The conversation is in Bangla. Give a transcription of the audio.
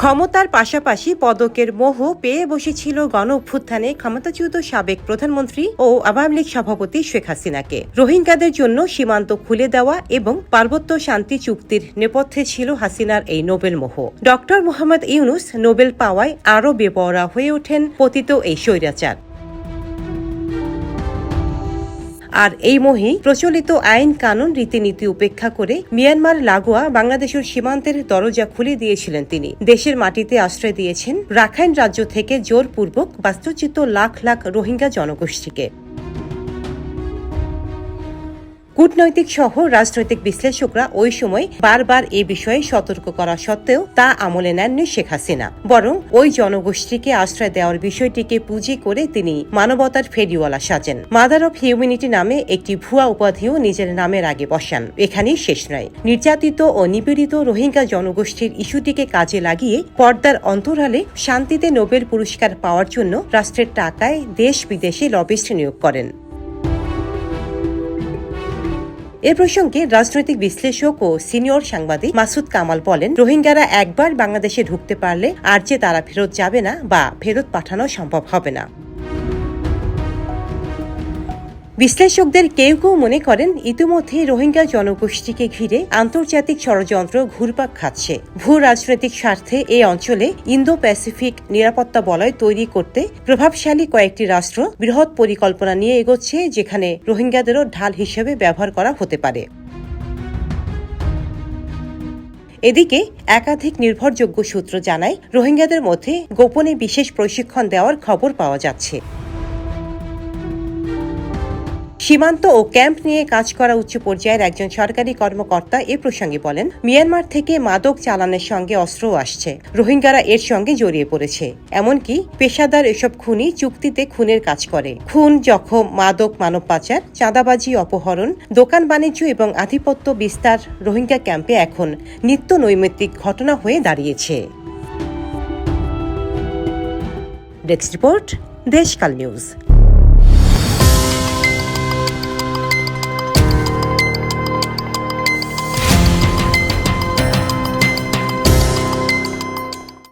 ক্ষমতার পাশাপাশি পদকের মোহ পেয়ে বসেছিল গণ অভ্যুত্থানে ক্ষমতাচ্যুত সাবেক প্রধানমন্ত্রী ও আওয়ামী লীগ সভাপতি শেখ হাসিনাকে রোহিঙ্গাদের জন্য সীমান্ত খুলে দেওয়া এবং পার্বত্য শান্তি চুক্তির নেপথ্যে ছিল হাসিনার এই নোবেল মোহ। ডক্টর মোহাম্মদ ইউনুস নোবেল পাওয়ায় আরও বেপরোয়া হয়ে ওঠেন পতিত এই স্বৈরাচার। আর এই মোহে প্রচলিত আইন কানুন রীতিনীতি উপেক্ষা করে মিয়ানমার লাগোয়া বাংলাদেশের সীমান্তের দরজা খুলে দিয়েছিলেন তিনি। দেশের মাটিতে আশ্রয় দিয়েছেন রাখাইন রাজ্য থেকে জোরপূর্বক বাস্তুচ্যুত লাখ লাখ রোহিঙ্গা জনগোষ্ঠীকে। কূটনৈতিক সহ রাজনৈতিক বিশ্লেষকরা ওই সময় বারবার এ বিষয়ে সতর্ক করা সত্ত্বেও তা আমলে নেননি শেখ হাসিনা। বরং ওই জনগোষ্ঠীকে আশ্রয় দেওয়ার বিষয়টিকে পুঁজি করে তিনি মানবতার ফেরিওয়ালা সাজেন। মাদার অফ হিউম্যানিটি নামে একটি ভুয়া উপাধিও নিজের নামের আগে বসান। এখানেই শেষ নয়, নির্যাতিত ও নিপীড়িত রোহিঙ্গা জনগোষ্ঠীর ইস্যুটিকে কাজে লাগিয়ে পর্দার অন্তরালে শান্তিতে নোবেল পুরস্কার পাওয়ার জন্য রাষ্ট্রের টাকায় দেশ বিদেশে লবিস্ট নিয়োগ করেন। এ প্রসঙ্গে রাজনৈতিক বিশ্লেষক ও সিনিয়র সাংবাদিক মাসুদ কামাল বলেন, রোহিঙ্গারা একবার বাংলাদেশে ঢুকতে পারলে আর যে তারা ফেরত যাবে না বা ফেরত পাঠানো সম্ভব হবে না। বিশ্লেষকদের কেউ কেউ মনে করেন ইতিমধ্যে রোহিঙ্গা জনগোষ্ঠীকে ঘিরে আন্তর্জাতিক ষড়যন্ত্র ঘুরপাক খাচ্ছে। ভূ রাজনৈতিক স্বার্থে এই অঞ্চলে ইন্দো প্যাসিফিক নিরাপত্তা বলয় তৈরি করতে প্রভাবশালী কয়েকটি রাষ্ট্র বৃহৎ পরিকল্পনা নিয়ে এগোচ্ছে, যেখানে রোহিঙ্গাদেরও ঢাল হিসেবে ব্যবহার করা হতে পারে। এদিকে একাধিক নির্ভরযোগ্য সূত্র জানায়, রোহিঙ্গাদের মধ্যে গোপনে বিশেষ প্রশিক্ষণ দেওয়ার খবর পাওয়া যাচ্ছে। সীমান্ত ও ক্যাম্প নিয়ে কাজ করা উচ্চ পর্যায়ের একজন সরকারি কর্মকর্তা এ প্রসঙ্গে বলেন, মিয়ানমার থেকে মাদক চালানের সঙ্গে অস্ত্রও আসছে। রোহিঙ্গারা এর সঙ্গে জড়িয়ে পড়েছে। এমনকি পেশাদার এসব খুনি চুক্তিতে খুনের কাজ করে। খুন, জখম, মাদক, মানব পাচার, চাঁদাবাজি, অপহরণ, দোকান বাণিজ্য এবং আধিপত্য বিস্তার রোহিঙ্গা ক্যাম্পে এখন নিত্য নৈমিত্তিক ঘটনা হয়ে দাঁড়িয়েছে। Desk report, Deshkal news.